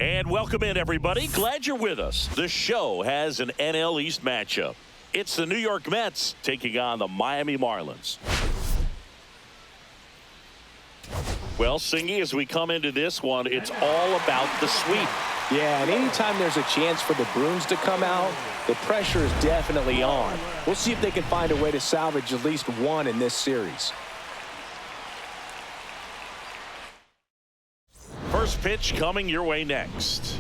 And welcome in, everybody. Glad you're with us. The show has an NL East matchup. It's the New York Mets taking on the Miami Marlins. Well, Singy, as we come into this one, it's all about the sweep. Yeah, and anytime there's a chance for the Bruins to come out, the pressure is definitely on. We'll see if they can find a way to salvage at least one in this series. First pitch coming your way next.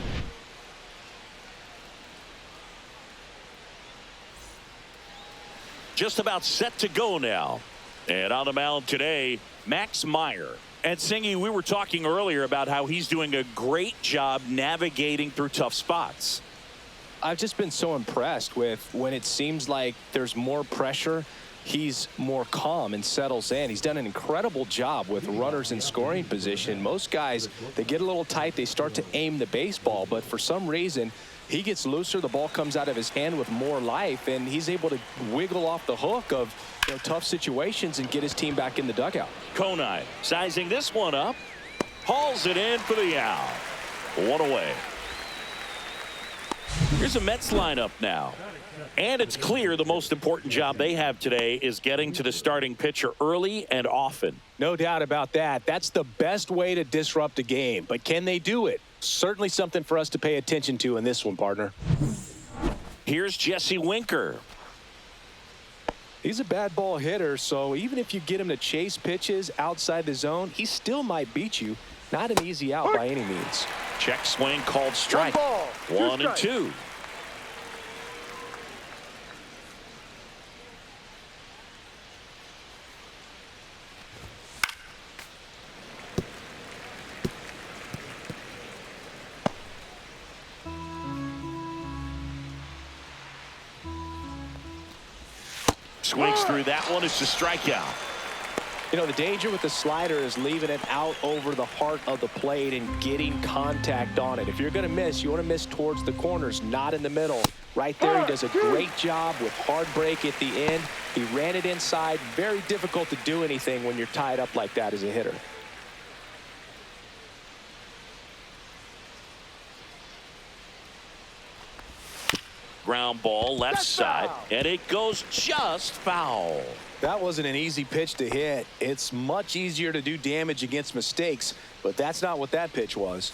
Just about set to go now. And on the mound today, Max Meyer. And Singy, we were talking earlier about how he's doing a great job navigating through tough spots. I've just been so impressed with when it seems like there's more pressure, he's more calm and settles in. He's done an incredible job with runners in scoring position. Most guys, they get a little tight, they start to aim the baseball, but for some reason, he gets looser, the ball comes out of his hand with more life, and he's able to wiggle off the hook of tough situations and get his team back in the dugout. Conine sizing this one up, hauls it in for the out. One away. Here's a Mets lineup now. And it's clear the most important job they have today is getting to the starting pitcher early and often. No doubt about that. That's the best way to disrupt a game. But can they do it? Certainly something for us to pay attention to in this one, partner. Here's Jesse Winker. He's a bad ball hitter, so even if you get him to chase pitches outside the zone, he still might beat you. Not an easy out by any means. Check swing called strike. 1 and 2. Swings through that one. It's a strikeout. The danger with the slider is leaving it out over the heart of the plate and getting contact on it. If you're going to miss, you want to miss towards the corners, not in the middle. Right there, he does a great job with hard break at the end. He ran it inside. Very difficult to do anything when you're tied up like that as a hitter. Ground ball left side, and it goes just foul. That wasn't an easy pitch to hit. It's much easier to do damage against mistakes, but that's not what that pitch was.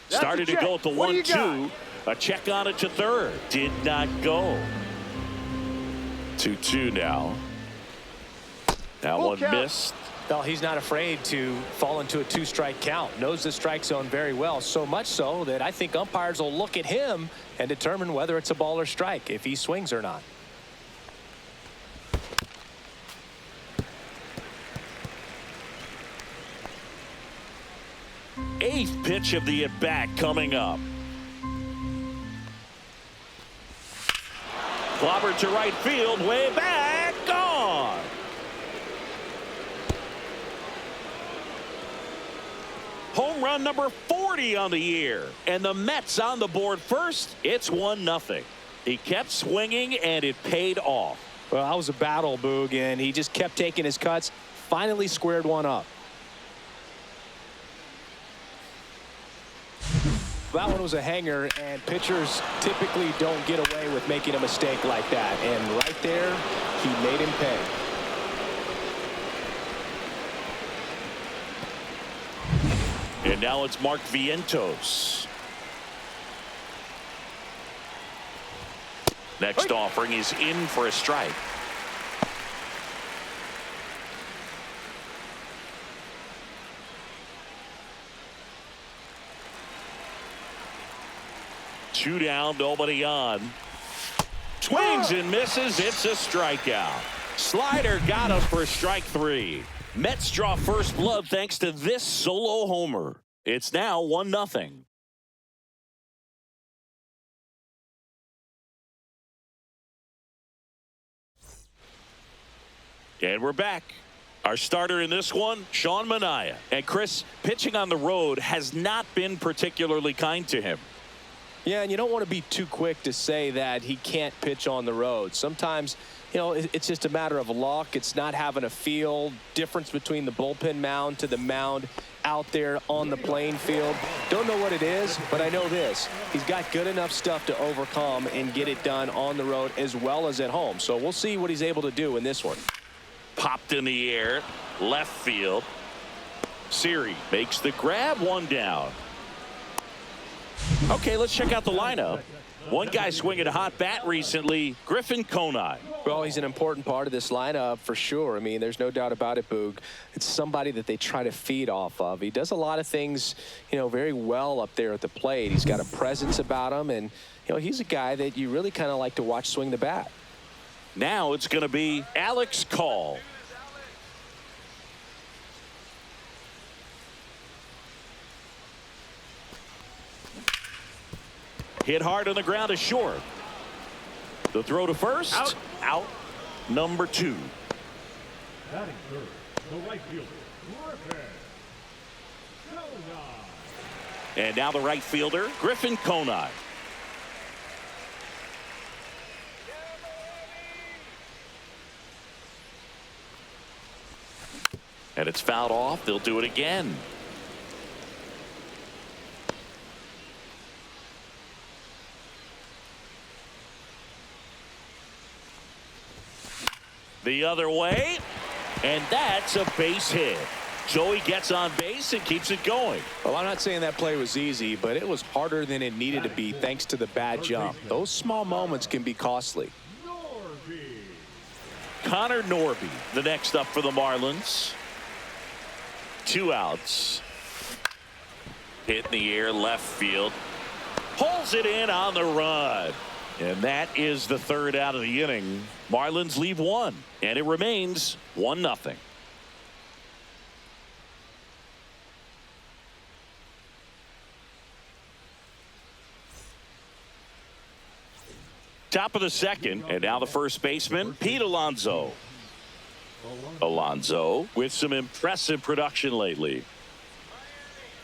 Started to go at the 1-2. A check on it to third. Did not go. 2-2 now. That one missed. Well, he's not afraid to fall into a 2-strike count. Knows the strike zone very well, so much so that I think umpires will look at him and determine whether it's a ball or strike, if he swings or not. Eighth pitch of the at-bat coming up. Clobbered to right field, way back, gone. Home run number 40 on the year. And the Mets on the board first. It's 1-0. He kept swinging, and it paid off. Well, that was a battle, Boog, and he just kept taking his cuts. Finally squared one up. That one was a hanger, and pitchers typically don't get away with making a mistake like that. And right there, he made him pay. And now it's Mark Vientos. Next offering is in for a strike. Two down, nobody on. Swings and misses. It's a strikeout. Slider got him for strike 3. Mets draw first blood thanks to this solo homer. It's now 1-0. And we're back. Our starter in this one, Sean Manaea. And Chris, pitching on the road has not been particularly kind to him. Yeah, and you don't want to be too quick to say that he can't pitch on the road. Sometimes you know, it's just a matter of luck. It's not having a feel difference between the bullpen mound to the mound out there on the playing field. Don't know what it is, but I know this. He's got good enough stuff to overcome and get it done on the road as well as at home. So we'll see what he's able to do in this one. Popped in the air, left field. Siri makes the grab, one down. Okay, let's check out the lineup. One guy swinging a hot bat recently, Griffin Conine. Well, he's an important part of this lineup for sure. I mean, there's no doubt about it, Boog. It's somebody that they try to feed off of. He does a lot of things, you know, very well up there at the plate. He's got a presence about him, and, you know, he's a guy that you really kind of like to watch swing the bat. Now it's going to be Alex Call. Hit hard on the ground is short. The throw to first. Out. Number 2. Batting third, the right fielder, And now the right fielder, Griffin Conine. And it's fouled off. They'll do it again. The other way, and that's a base hit. Joey gets on base and keeps it going. Well, I'm not saying that play was easy, but it was harder than it needed to be thanks to the bad jump. Those small moments can be costly. Connor Norby, the next up for the Marlins. 2 outs. Hit in the air, left field. Pulls it in on the run. And that is the 3rd out of the inning. Marlins leave 1, and it remains 1-0. Top of the 2nd, and now the first baseman, Pete Alonso. Alonso with some impressive production lately.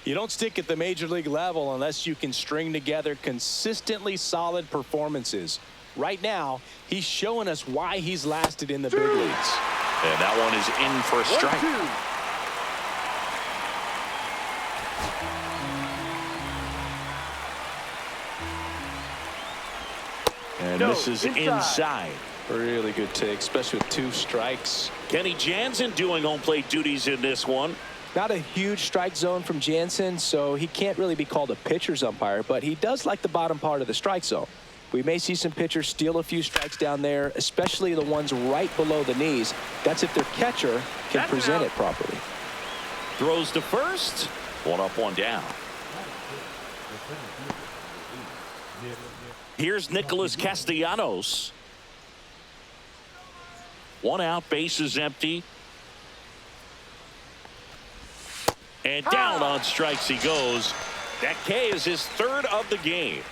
You don't stick at the major league level unless you can string together consistently solid performances. Right now, he's showing us why he's lasted in the big leagues. And that one is in for a strike. And this is inside. Really good take, especially with 2 strikes. Kenny Jansen doing home plate duties in this one. Not a huge strike zone from Jansen, so he can't really be called a pitcher's umpire, but he does like the bottom part of the strike zone. We may see some pitchers steal a few strikes down there, especially the ones right below the knees. That's if their catcher can present it properly. Throws to first. 1 up, 1 down. Here's Nicholas Castellanos. 1 out, base is empty. And down on strikes he goes. That K is his 3rd of the game.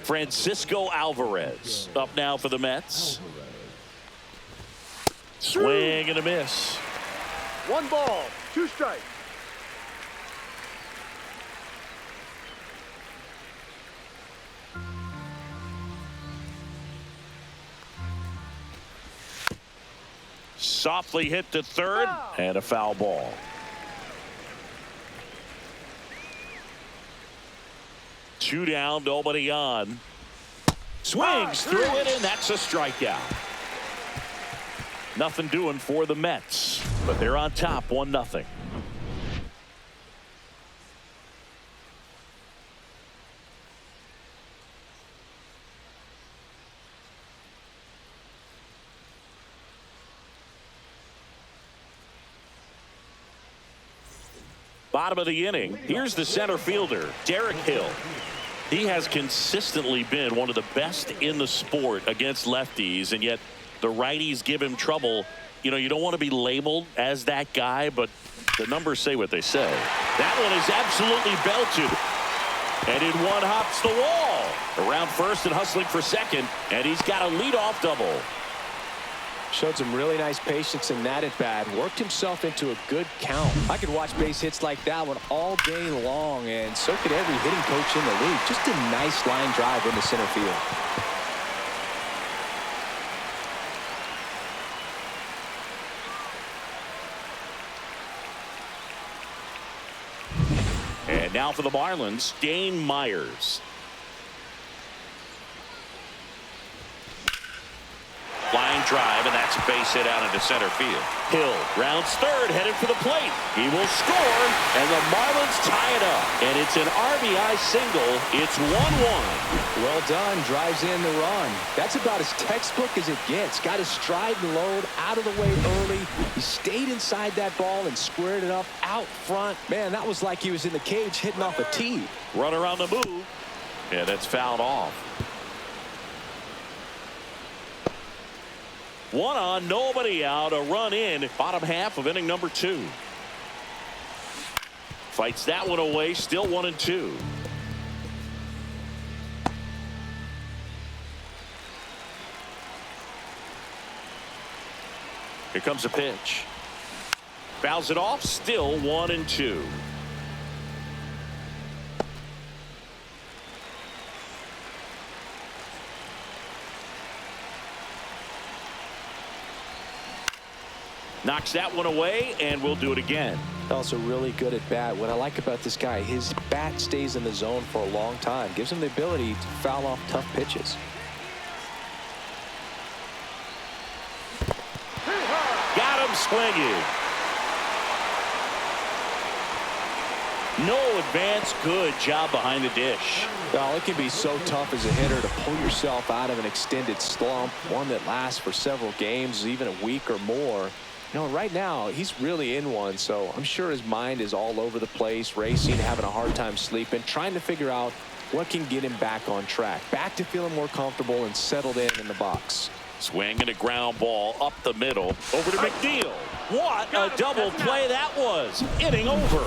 Francisco Alvarez up now for the Mets. Swing and a miss. 1 ball, 2 strikes. Softly hit to 3rd, and a foul ball. Two down, nobody on. Swings through it, and that's a strikeout. Nothing doing for the Mets, but they're on top 1-0. Bottom of the inning, here's the center fielder, Derek Hill. He has consistently been one of the best in the sport against lefties, and yet the righties give him trouble. You know, you don't want to be labeled as that guy, but the numbers say what they say. That one is absolutely belted. And in one hops the wall. Around first and hustling for second, and he's got a leadoff double. Showed some really nice patience in that at bat. Worked himself into a good count. I could watch base hits like that one all day long, and so could every hitting coach in the league. Just a nice line drive into center field. Now for the Marlins, Dane Myers. Line drive, and that's a base hit out into center field. Hill rounds third, headed for the plate. He will score, and the Marlins tie it up. And it's an RBI single. It's 1-1. Well done. Drives in the run. That's about as textbook as it gets. Got his stride and load out of the way early. He stayed inside that ball and squared it up out front. Man, that was like he was in the cage hitting off a tee. Runner on the move, and it's fouled off. 1 on, nobody out, a run in, bottom half of inning number 2. Fights that one away, still 1-2. Here comes a pitch. Fouls it off, still 1-2. Knocks that one away, and we'll do it again. Also really good at bat. What I like about this guy, his bat stays in the zone for a long time. Gives him the ability to foul off tough pitches. Got him swinging. No advance. Good job behind the dish. Well, it can be so tough as a hitter to pull yourself out of an extended slump, one that lasts for several games, even a week or more. You know, right now, he's really in one, so I'm sure his mind is all over the place, racing, having a hard time sleeping, trying to figure out what can get him back on track, back to feeling more comfortable and settled in the box. Swing and a ground ball up the middle, over to McNeil. What a double play that was. Inning over.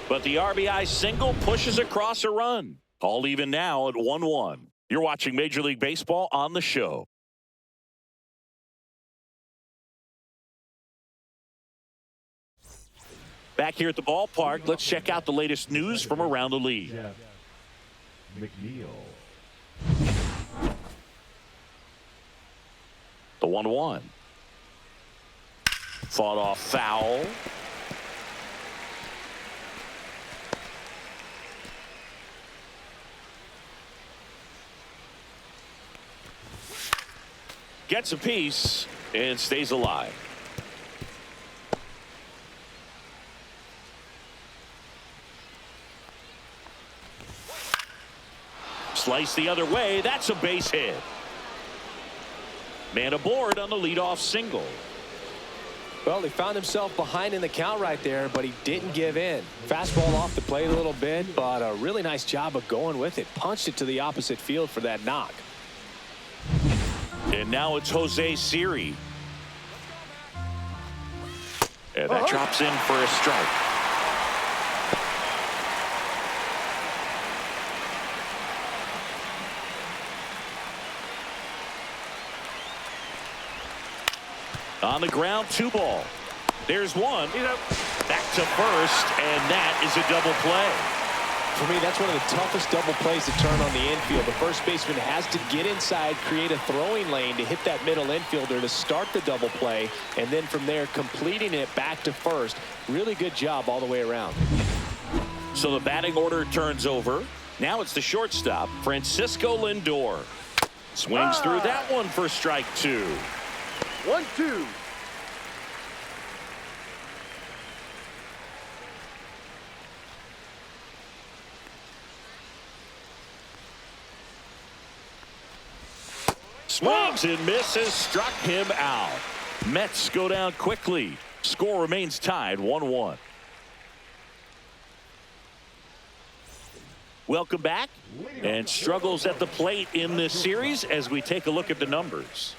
But the RBI single pushes across a run. All even now at 1-1. You're watching Major League Baseball on the show. Back here at the ballpark, let's check out the latest news from around the league. McNeil. The 1-1. Fought off foul. Gets a piece and stays alive. Slice the other way. That's a base hit. Man aboard on the leadoff single. Well, he found himself behind in the count right there, but he didn't give in. Fastball off the plate a little bit, but a really nice job of going with it. Punched it to the opposite field for that knock. And now it's Jose Siri. And that drops in for a strike. On the ground, 2 ball. There's one. Back to first, and that is a double play. For me, that's one of the toughest double plays to turn on the infield. The first baseman has to get inside, create a throwing lane to hit that middle infielder to start the double play, and then from there completing it back to first. Really good job all the way around. So the batting order turns over. Now it's the shortstop, Francisco Lindor. Swings through that one for strike 2. 1-2. Swings and misses, struck him out. Mets go down quickly. Score remains tied 1-1. Welcome back. And struggles at the plate in this series as we take a look at the numbers.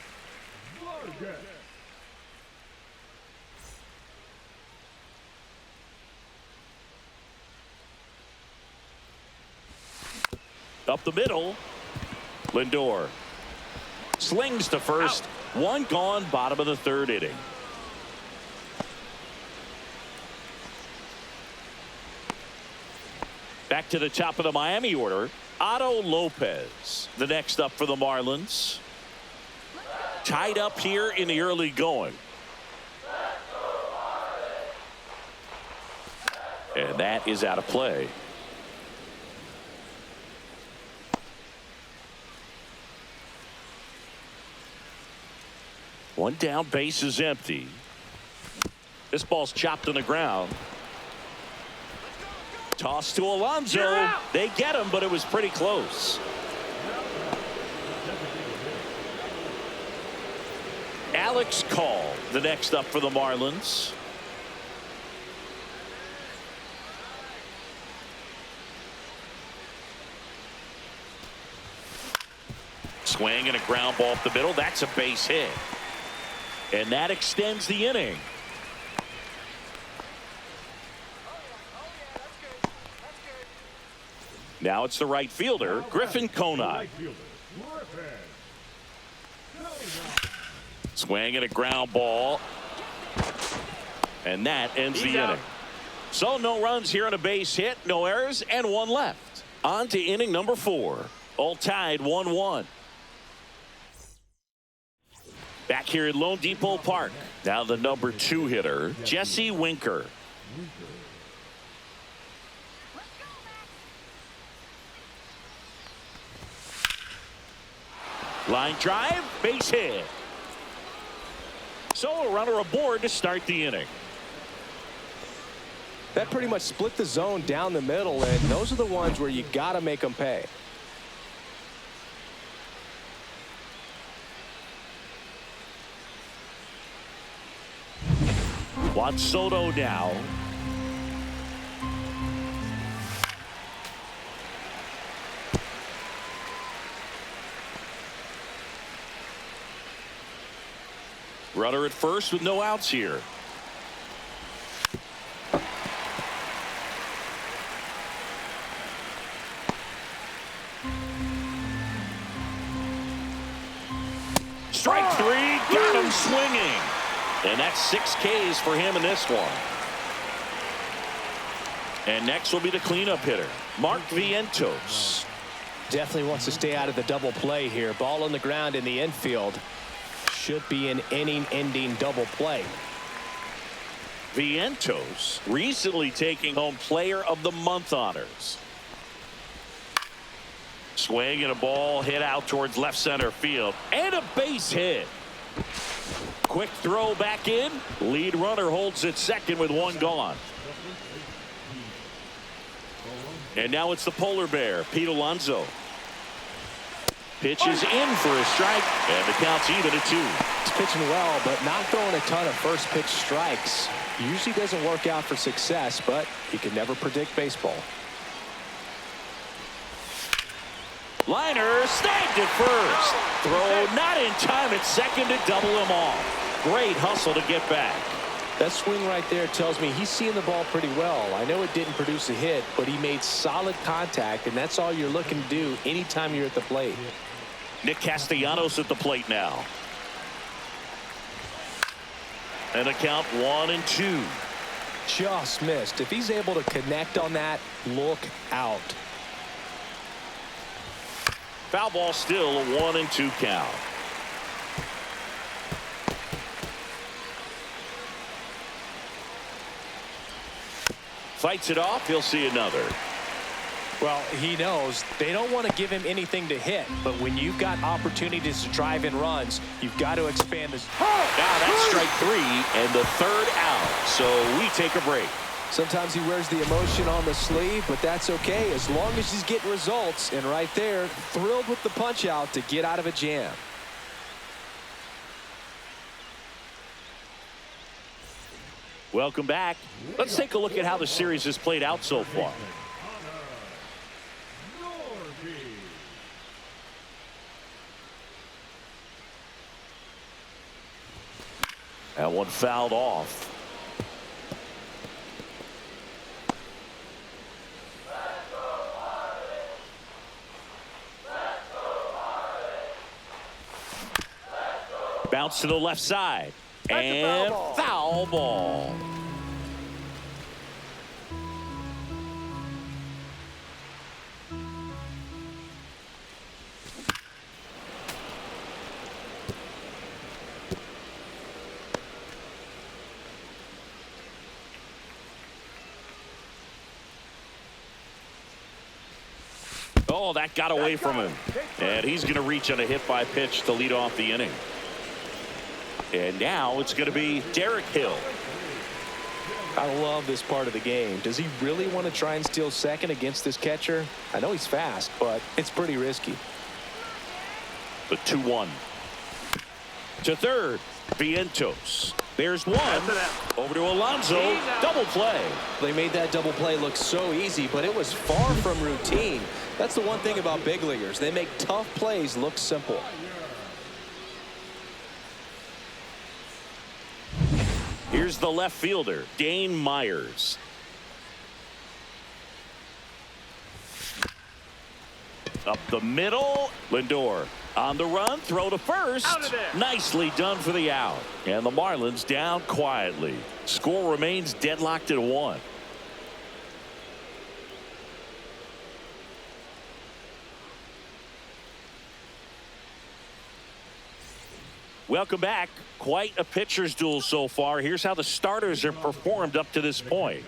Up the middle, Lindor slings to first. One gone, bottom of the 3rd inning. Back to the top of the Miami order, Otto Lopez, the next up for the Marlins. Tied up here in the early going. And that is out of play. One down, base is empty. This ball's chopped on the ground. Toss to Alonso. They get him, but it was pretty close. Alex Call, the next up for the Marlins. Swing and a ground ball up the middle. That's a base hit. And that extends the inning. Now it's the right fielder, Griffin Conine. Swing and a ground ball. And that ends the inning. So no runs here on a base hit, no errors, and one left. On to inning number 4. All tied 1-1. Back here at Lone Depot Park. Now the number 2 hitter, Jesse Winker. Line drive, base hit. So a runner aboard to start the inning. That pretty much split the zone down the middle, and those are the ones where you got to make them pay. Juan Soto now. Runner at first with no outs here. Strike 3, got him swinging. And that's 6 Ks for him in this one. And next will be the cleanup hitter, Mark Vientos. Definitely wants to stay out of the double play here. Ball on the ground in the infield. Should be an inning-ending double play. Vientos recently taking home Player of the Month honors. Swing and a ball hit out towards left center field. And a base hit. Quick throw back in. Lead runner holds at second with 1 gone. And now it's the polar bear, Pete Alonso. Pitches in for a strike, and the count's even at 2. He's pitching well, but not throwing a ton of first pitch strikes. Usually doesn't work out for success, but you can never predict baseball. Liner snagged at first. Throw not in time at second to double him off. Great hustle to get back. That swing right there tells me he's seeing the ball pretty well. I know it didn't produce a hit, but he made solid contact, and that's all you're looking to do anytime you're at the plate. Nick Castellanos at the plate now. And a count 1-2. Just missed. If he's able to connect on that, look out. Foul ball, still a 1-2 count. Fights it off. He'll see another. Well, he knows they don't want to give him anything to hit, but when you've got opportunities to drive in runs, you've got to expand this. Now that's strike 3 and the 3rd out. So we take a break. Sometimes he wears the emotion on the sleeve, but that's okay as long as he's getting results. And right there, thrilled with the punch out to get out of a jam. Welcome back. Let's take a look at how the series has played out so far. That one fouled off. Bounce to the left side. And foul ball. Oh, that got away from him. And he's going to reach on a hit by pitch to lead off the inning. And now it's going to be Derek Hill. I love this part of the game. Does he really want to try and steal second against this catcher? I know he's fast, but it's pretty risky. The 2-1. To third, Vientos. There's one. Over to Alonso. Double play. They made that double play look so easy, but it was far from routine. That's the one thing about big leaguers. They make tough plays look simple. Here's the left fielder, Dane Myers. Up the middle, Lindor. On the run, throw to first. Nicely done for the out. And the Marlins down quietly. Score remains deadlocked at 1. Welcome back. Quite a pitcher's duel so far. Here's how the starters have performed up to this point.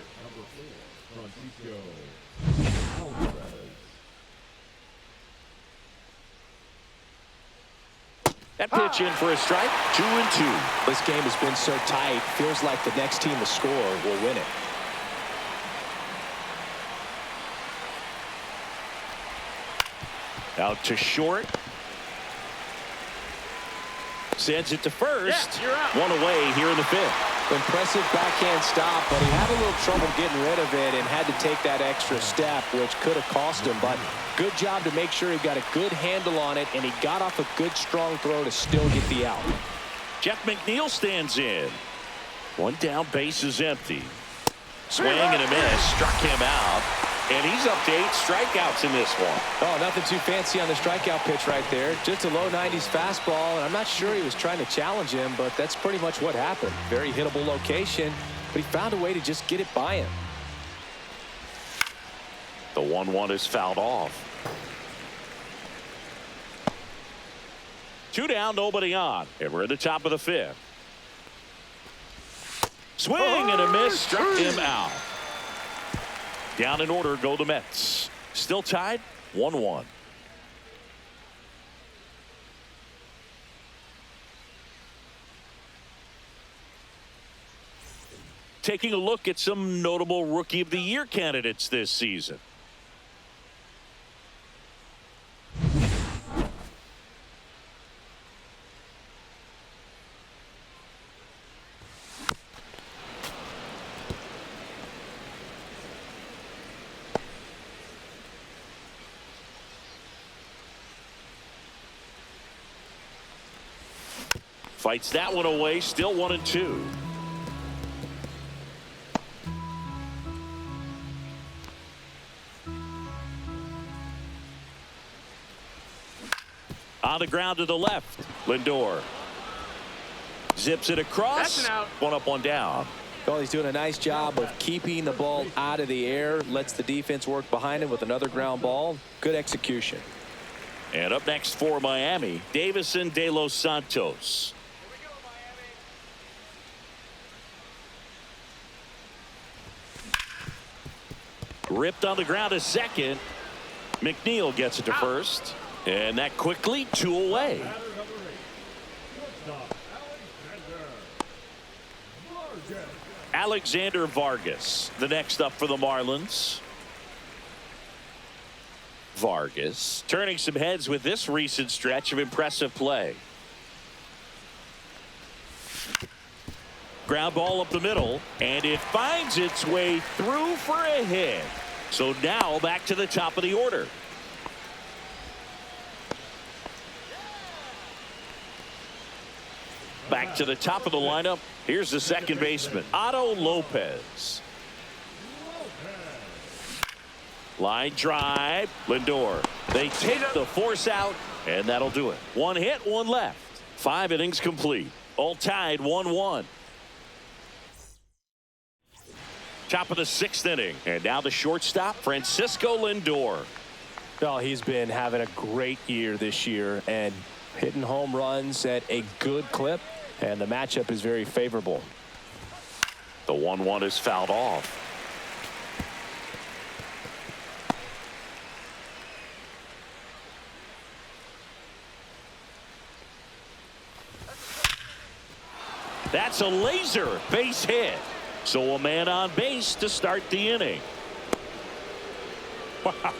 That pitch in for a strike. 2-2. This game has been so tight. Feels like the next team to score will win it. Out to short. Sends it to first. One away here in the 5th. Impressive backhand stop, but he had a little trouble getting rid of it and had to take that extra step, which could have cost him. But good job to make sure he got a good handle on it, and he got off a good, strong throw to still get the out. Jeff McNeil stands in. One down, base is empty. Swing and a miss. Struck him out. And he's up to 8 strikeouts in this one. Oh, nothing too fancy on the strikeout pitch right there. Just a low 90s fastball, and I'm not sure he was trying to challenge him, but that's pretty much what happened. Very hittable location, but he found a way to just get it by him. The 1-1 is fouled off. 2 down, nobody on. And we're at the top of the 5th. Swing and a miss. Struck him out. Down in order go the Mets. Still tied 1-1. Taking a look at some notable Rookie of the Year candidates this season. Fights that one away. Still 1-2. On the ground to the left. Lindor zips it across. That's an out. 1 up, 1 down. Well, he's doing a nice job of keeping the ball out of the air. Lets the defense work behind him with another ground ball. Good execution. And up next for Miami, Davison De Los Santos. Ripped on the ground to second. McNeil gets it to first. And that quickly 2 away. Alexander Vargas, the next up for the Marlins. Vargas turning some heads with this recent stretch of impressive play. Ground ball up the middle, and it finds its way through for a hit. So now back to the top of the order. Back to the top of the lineup. Here's the second baseman, Otto Lopez. Line drive, Lindor. They take the force out, and that'll do it. 1 hit, 1 left. 5 innings complete. All tied 1-1. Top of the 6th inning, and now the shortstop, Francisco Lindor. Well, he's been having a great year this year and hitting home runs at a good clip, and the matchup is very favorable. The 1-1 is fouled off. That's a laser base hit. So a man on base to start the inning. Wow.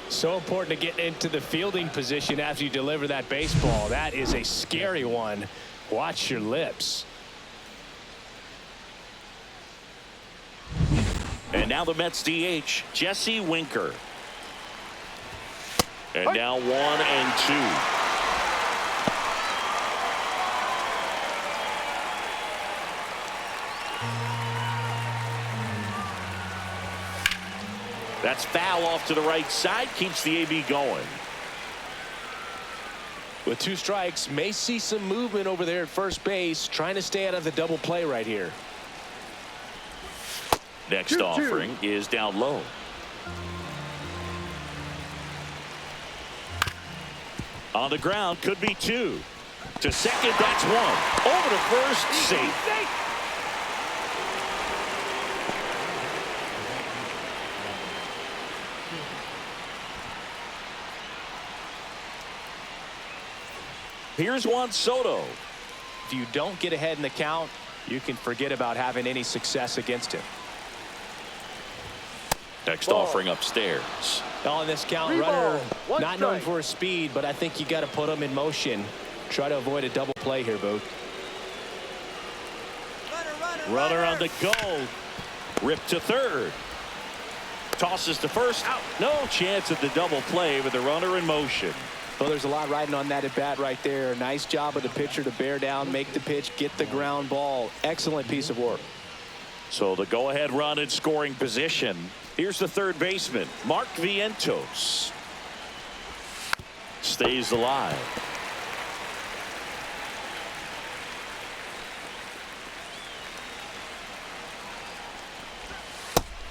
So important to get into the fielding position after you deliver that baseball. That is a scary one. Watch your lips. And now the Mets DH, Jesse Winker. And now 1 and 2. That's foul off to the right side, keeps the AB going. With 2 strikes, may see some movement over there at first base, trying to stay out of the double play right here. Next offering is down low. On the ground, could be 2. To second, that's 1. Over to first, safe. Here's Juan Soto. If you don't get ahead in the count, you can forget about having any success against him. Next offering upstairs. On this count, runner not known for his speed, but I think you got to put him in motion. Try to avoid a double play here, Booth. Runner on the go. Ripped to third. Tosses to first. Out. No chance at the double play with the runner in motion. Well, there's a lot riding on that at bat right there. Nice job of the pitcher to bear down, make the pitch, get the ground ball. Excellent piece of work. So the go-ahead run in scoring position. Here's the third baseman, Mark Vientos. Stays alive.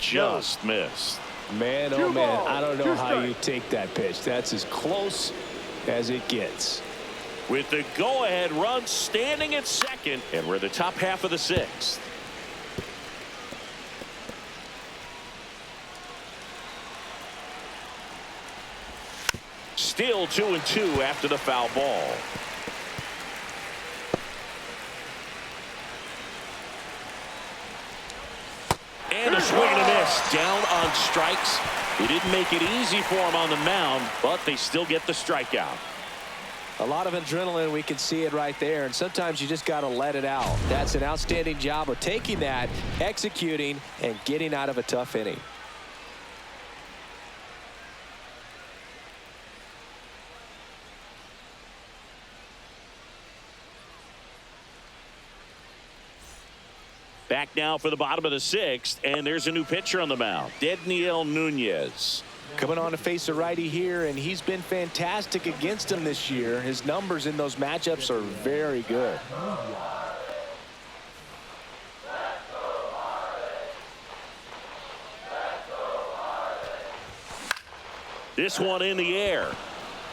Just missed. Man, oh man, I don't know how you take that pitch. That's as close as it gets. With the go-ahead run standing at second, and we're the top half of the 6th. Still 2 and 2 after the foul ball. And a swing and a miss. Down on strikes. He didn't make it easy for him on the mound, but they still get the strikeout. A lot of adrenaline, we can see it right there, and sometimes you just got to let it out. That's an outstanding job of taking that, executing, and getting out of a tough inning. Back now for the bottom of the 6th, and there's a new pitcher on the mound, Dedniel Nunez. Coming on to face a righty here, and he's been fantastic against him this year. His numbers in those matchups are very good. This one in the air.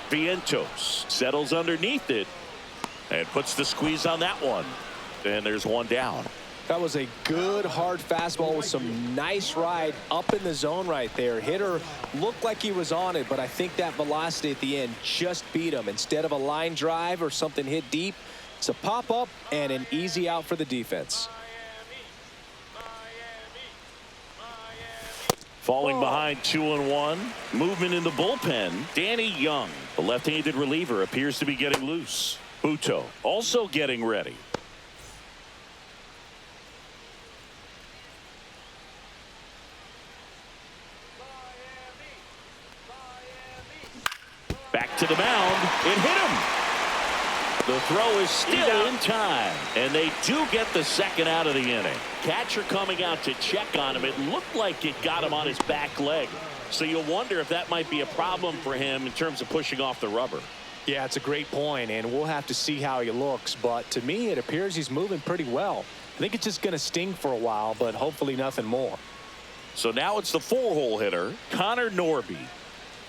Vientos settles underneath it and puts the squeeze on that one. And there's one down. That was a good hard fastball with some nice ride up in the zone right there. Hitter looked like he was on it, but I think that velocity at the end just beat him. Instead of a line drive or something hit deep, it's a pop up and an easy out for the defense. Falling behind 2-1. Movement in the bullpen. Danny Young, the left-handed reliever, appears to be getting loose. Buto also getting ready. Back to the mound. It hit him. The throw is still in time, and they do get the second out of the inning. Catcher coming out to check on him. It looked like it got him on his back leg. So you'll wonder if that might be a problem for him in terms of pushing off the rubber. Yeah, it's a great point, and we'll have to see how he looks. But to me, it appears he's moving pretty well. I think it's just going to sting for a while, but hopefully nothing more. So now it's the 4-hole hitter, Connor Norby.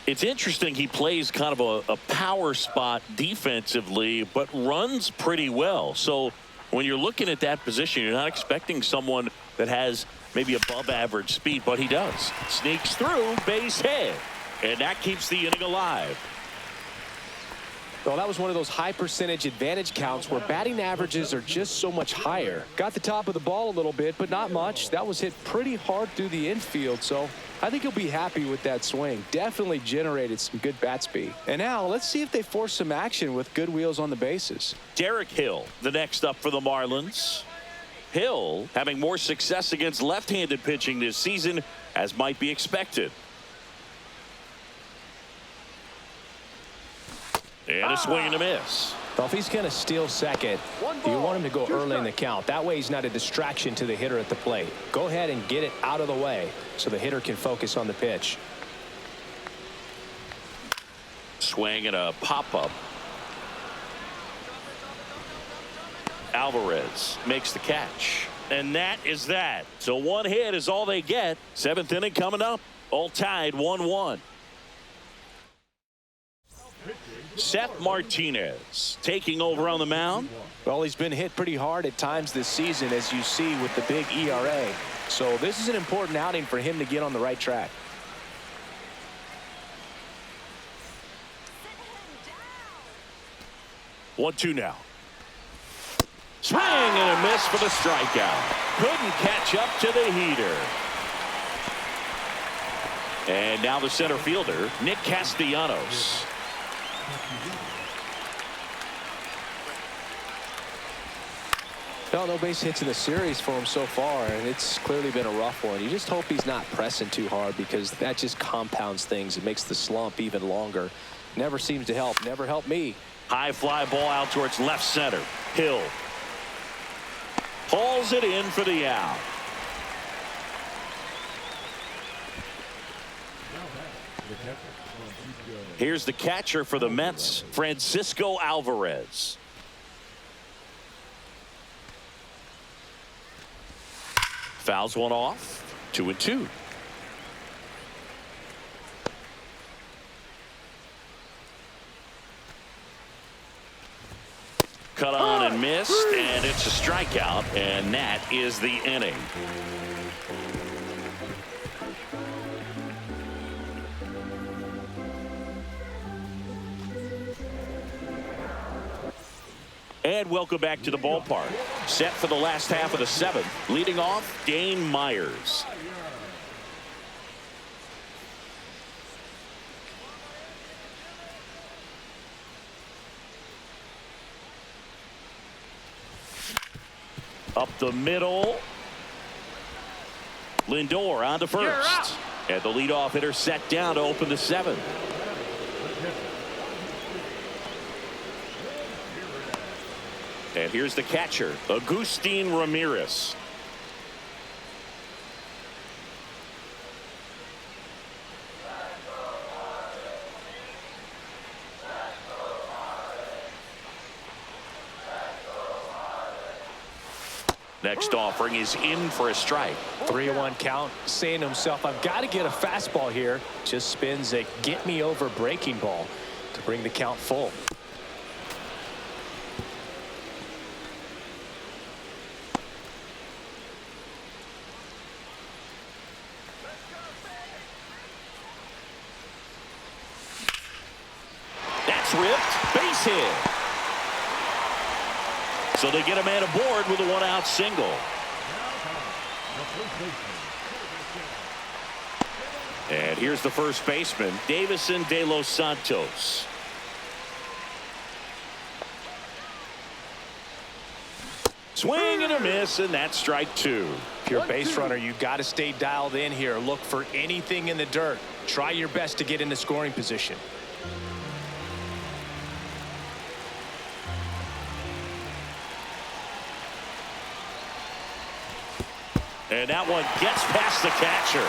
It's interesting, he plays kind of a power spot defensively, but runs pretty well. So when you're looking at that position, you're not expecting someone that has maybe above average speed, but he does. Sneaks through, base hit, and that keeps the inning alive. Well, that was one of those high percentage advantage counts where batting averages are just so much higher. Got the top of the ball a little bit, but not much. That was hit pretty hard through the infield, so I think he'll be happy with that swing. Definitely generated some good bat speed. And now let's see if they force some action with good wheels on the bases. Derek Hill, the next up for the Marlins. Hill having more success against left-handed pitching this season, as might be expected. And a swing and a miss. Well, if he's going to steal second, you want him to go early in the count. That way he's not a distraction to the hitter at the plate. Go ahead and get it out of the way so the hitter can focus on the pitch. Swing and a pop-up. Alvarez makes the catch. And that is that. So one hit is all they get. Seventh inning coming up. All tied 1-1. Seth Martinez taking over on the mound. Well, he's been hit pretty hard at times this season, as you see with the big ERA. So this is an important outing for him to get on the right track. One-two now. Swing and a miss for the strikeout. Couldn't catch up to the heater. And now the center fielder, Nick Castellanos. Well, no base hits in the series for him so far, and it's clearly been a rough one. You just hope he's not pressing too hard, because that just compounds things. It makes the slump even longer. Never seems to help. Never helped me. High fly ball out towards left center. Hill hauls it in for the out. Here's the catcher for the Mets, Francisco Alvarez. Fouls one off. 2-2. Cut on and missed, and it's a strikeout, and that is the inning. And welcome back to the ballpark. Set for the last half of the seventh. Leading off, Dane Myers. Up the middle. Lindor on to first. And the leadoff hitter set down to open the seventh. And here's the catcher, Agustin Ramirez. Next offering is in for a strike. 3-1 count, saying to himself, I've got to get a fastball here. Just spins a get me over breaking ball to bring the count full. Ripped, base hit. So they get a man aboard with a one-out single. And here's the first baseman, Davison De Los Santos. Swing and a miss, and that's strike two. If you're a base runner, you've got to stay dialed in here. Look for anything in the dirt. Try your best to get into scoring position. And that one gets past the catcher.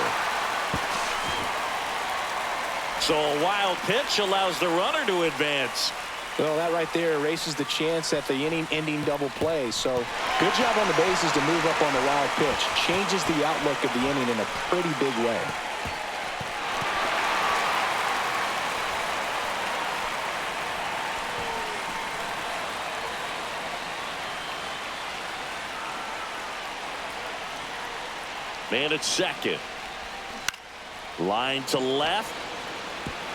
So a wild pitch allows the runner to advance. Well, that right there erases the chance at the inning-ending double play. So good job on the bases to move up on the wild pitch. Changes the outlook of the inning in a pretty big way. Man at second. Line to left.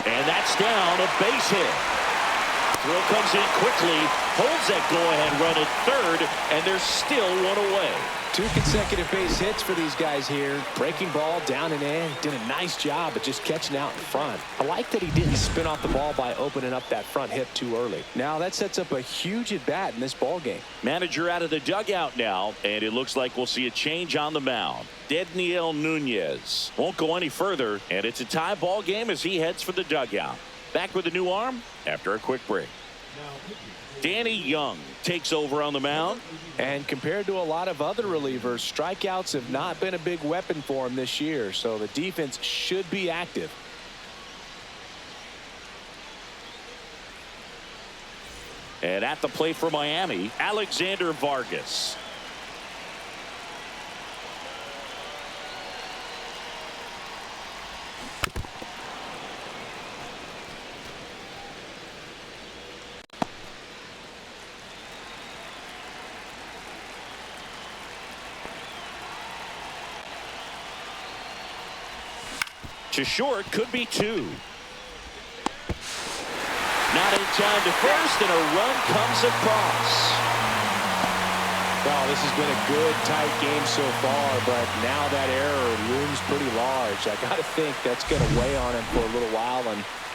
And that's down, a base hit. Throw comes in quickly, holds that go-ahead run at third, and there's still one away. 2 consecutive base hits for these guys here. Breaking ball down and in. Did a nice job of just catching out in front. I like that he didn't spin off the ball by opening up that front hip too early. Now that sets up a huge at-bat in this ball game. Manager out of the dugout now, and it looks like we'll see a change on the mound. Dedniel Nunez won't go any further, and it's a tie ball game as he heads for the dugout. Back with a new arm after a quick break. Danny Young takes over on the mound. And compared to a lot of other relievers, strikeouts have not been a big weapon for him this year, so the defense should be active. And at the plate for Miami, Alexander Vargas. To short, could be 2. Not in time to first, and a run comes across. Well, this has been a good, tight game so far, but now that error looms pretty large. I got to think that's going to weigh on him for a little while,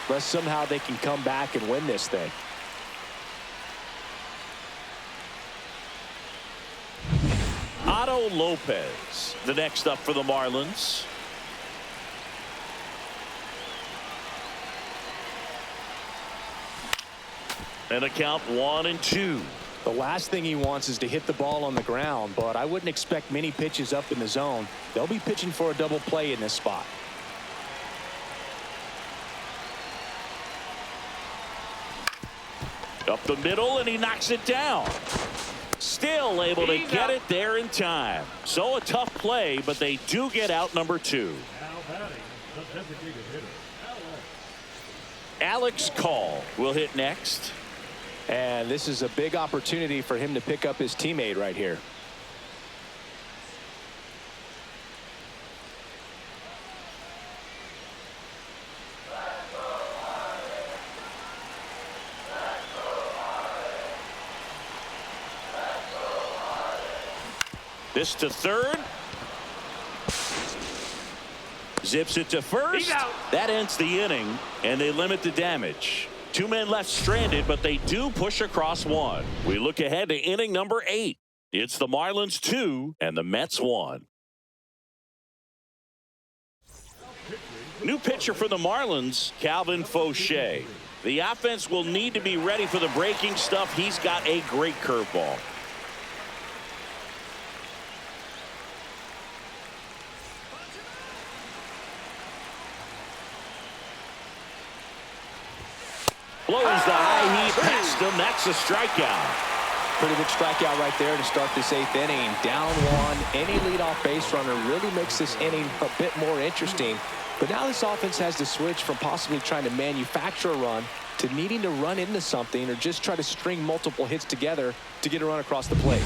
unless somehow they can come back and win this thing. Otto Lopez, the next up for the Marlins. And a count 1-2. The last thing he wants is to hit the ball on the ground, but I wouldn't expect many pitches up in the zone. They'll be pitching for a double play in this spot. Up the middle, and he knocks it down. Still able to get it there in time. So a tough play, but they do get out number 2. Now batting, the designated hitter, Alex Call will hit next. And this is a big opportunity for him to pick up his teammate right here. This to third. Zips it to first. That ends the inning, and they limit the damage. 2 men left stranded, but they do push across 1. We look ahead to inning number 8. It's the Marlins 2 and the Mets 1. New pitcher for the Marlins, Calvin Fauché. The offense will need to be ready for the breaking stuff. He's got a great curveball. Blows the high heat past him. That's a strikeout. Pretty good strikeout right there to start this 8th inning. Down 1. Any leadoff base runner really makes this inning a bit more interesting. But now this offense has to switch from possibly trying to manufacture a run to needing to run into something or just try to string multiple hits together to get a run across the plate.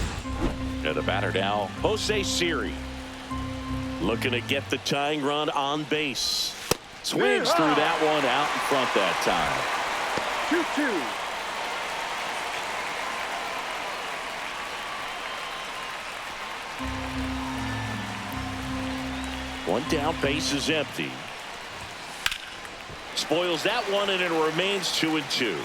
And the batter now, Jose Siri. Looking to get the tying run on base. Swings through that one out in front that time. 2-2. One down, base is empty. Spoils that one, and it remains 2-2.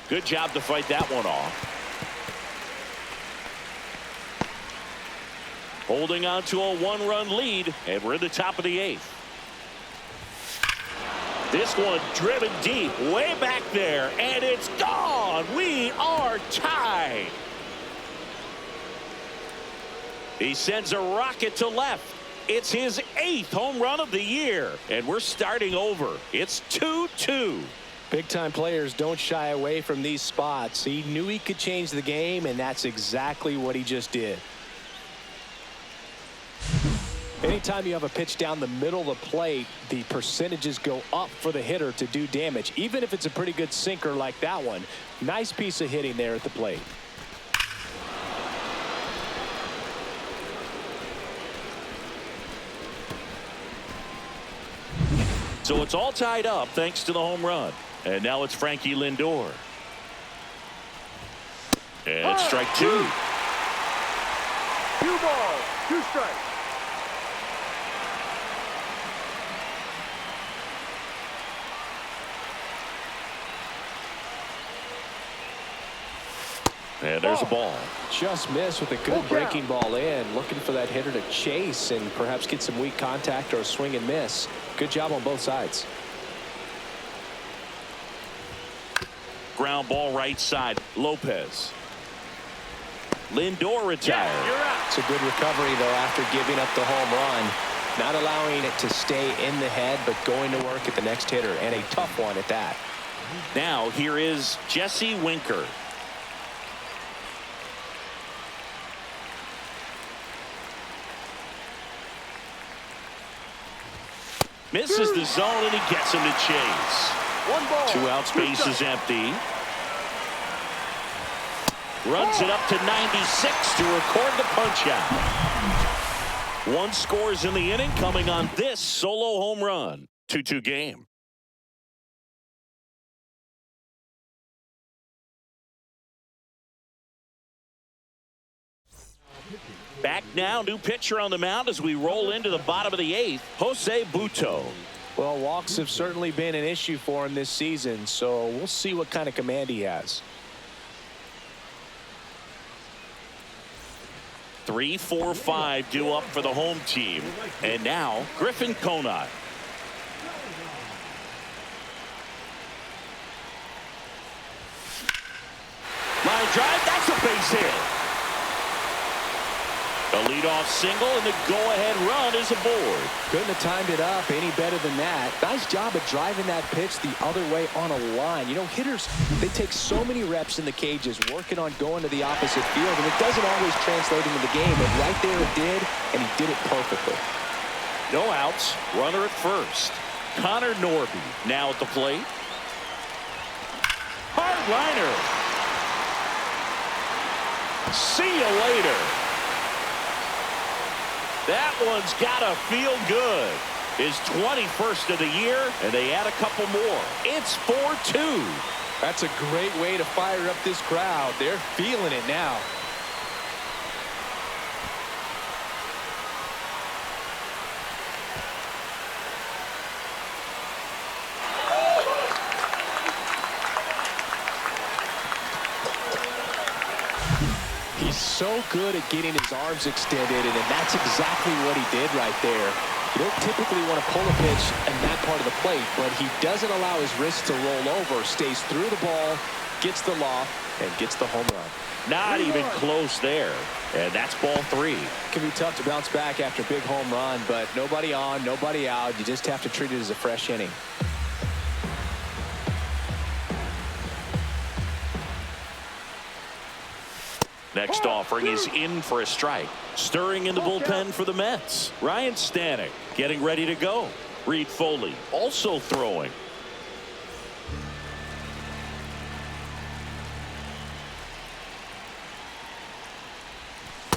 Good job to fight that one off. Holding on to a 1-run lead, and we're in the top of the 8th. This one driven deep, way back there, and it's gone. We are tied. He sends a rocket to left. It's his 8th home run of the year, and we're starting over. It's 2-2. Big-time players don't shy away from these spots. He knew he could change the game, and that's exactly what he just did. Anytime you have a pitch down the middle of the plate, the percentages go up for the hitter to do damage, even if it's a pretty good sinker like that one. Nice piece of hitting there at the plate. So it's all tied up thanks to the home run. And now it's Frankie Lindor. And strike two. 2 balls, 2 strikes. And there's a ball. Just missed with a good breaking ball in. Looking for that hitter to chase and perhaps get some weak contact or a swing and miss. Good job on both sides. Ground ball right side. Lopez. Lindor retired. It's a good recovery, though, after giving up the home run. Not allowing it to stay in the head, but going to work at the next hitter, and a tough one at that. Now here is Jesse Winker. Misses the zone, and he gets him to chase. 1 ball. 2 outs, base is empty. Runs it up to 96 to record the punch out. 1 scores in the inning, coming on this solo home run. 2-2 game. Back now, new pitcher on the mound as we roll into the bottom of the 8th, Jose Butto. Well, walks have certainly been an issue for him this season, so we'll see what kind of command he has. 3, 4, 5 due up for the home team. And now, Griffin Conant. Line drive, that's a base hit. A leadoff single, and the go-ahead run is aboard. Couldn't have timed it up any better than that. Nice job of driving that pitch the other way on a line. You know, hitters, they take so many reps in the cages working on going to the opposite field, and it doesn't always translate into the game, but right there it did, and he did it perfectly. No outs, runner at first. Connor Norby now at the plate. Hard liner. See you later. That one's got to feel good. His 21st of the year, and they add a couple more. It's 4-2. That's a great way to fire up this crowd. They're feeling it now. He's so good at getting his arms extended, and that's exactly what he did right there. You don't typically want to pull a pitch in that part of the plate, but he doesn't allow his wrist to roll over, stays through the ball, gets the loft, and gets the home run. Not even close there. And that's ball 3. It can be tough to bounce back after a big home run, but nobody on, nobody out. You just have to treat it as a fresh inning. Next offering is in for a strike. Stirring in the bullpen for the Mets. Ryan Stanek getting ready to go. Reed Foley also throwing.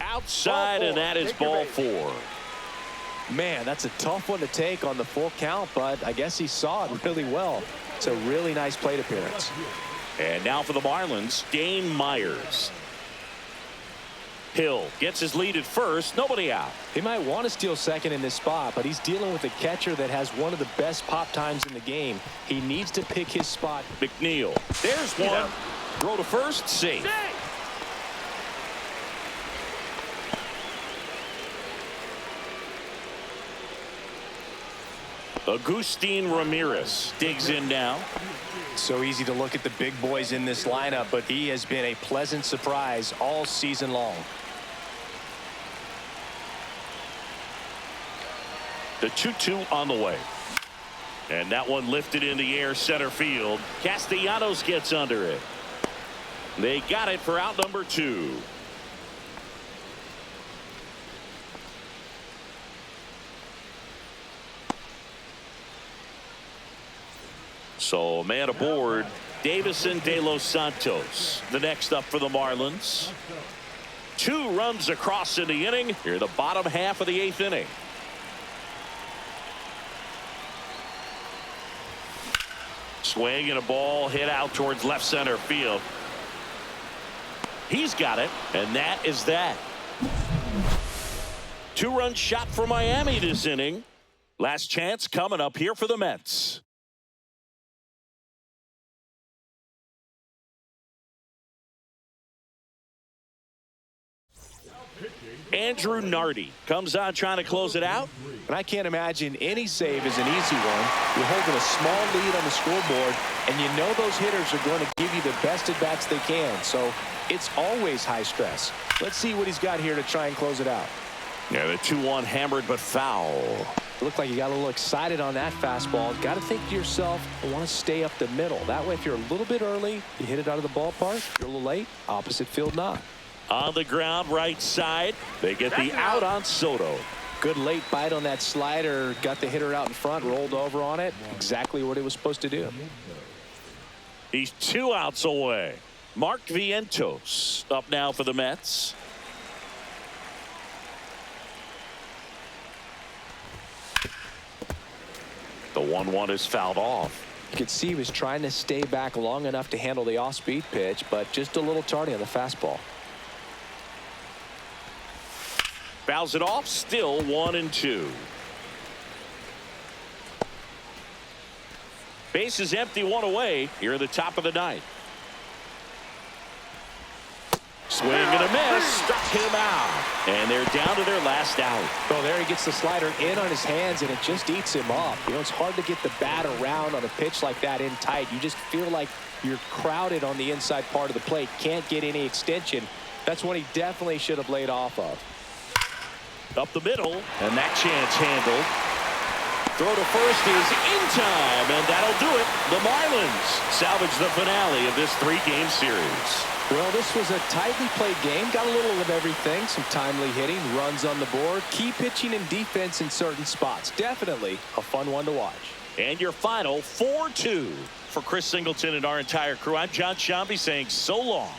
Outside, and that is ball 4. Man, that's a tough one to take on the full count, but I guess he saw it really well. It's a really nice plate appearance. And now for the Marlins, Dane Myers. Hill gets his lead at first, nobody out. He might want to steal second in this spot, but he's dealing with a catcher that has one of the best pop times in the game. He needs to pick his spot. McNeil, there's one. Throw to first, safe. Agustin Ramirez digs in now. So easy to look at the big boys in this lineup, but he has been a pleasant surprise all season long. The 2-2 on the way. And that one lifted in the air center field. Castellanos gets under it. They got it for out number 2. So man aboard, Davison De Los Santos. The next up for the Marlins. 2 runs across in the inning. Here the bottom half of the 8th inning. Swing and a ball hit out towards left center field. He's got it, and that is that. 2-run shot for Miami this inning. Last chance coming up here for the Mets. Andrew Nardi comes on trying to close it out. And I can't imagine any save is an easy one. You're holding a small lead on the scoreboard, and you know those hitters are going to give you the best at-bats they can. So it's always high stress. Let's see what he's got here to try and close it out. Yeah, the 2-1 hammered but foul. Looked like you got a little excited on that fastball. Got to think to yourself, I want to stay up the middle. That way, if you're a little bit early, you hit it out of the ballpark. If you're a little late, opposite field knock. On the ground, right side. They get the out on Soto. Good late bite on that slider. Got the hitter out in front, rolled over on it. Exactly what it was supposed to do. He's 2 outs away. Mark Vientos up now for the Mets. The 1-1 is fouled off. You could see he was trying to stay back long enough to handle the off-speed pitch, but just a little tardy on the fastball. Fouls it off, still 1-2. Base is empty, 1 away here in the top of the ninth. Swing and a miss, struck him out, and they're down to their last out. Oh, there he gets the slider in on his hands, and it just eats him up. You know, it's hard to get the bat around on a pitch like that in tight. You just feel like you're crowded on the inside part of the plate. Can't get any extension. That's one he definitely should have laid off of. Up the middle, and that chance handled. Throw to first is in time, and that'll do it. The Marlins salvage the finale of this 3-game series. Well, this was a tightly played game. Got a little of everything. Some timely hitting, runs on the board, key pitching and defense in certain spots. Definitely a fun one to watch. And your final 4-2 for Chris Singleton and our entire crew. I'm John Shambi saying so long.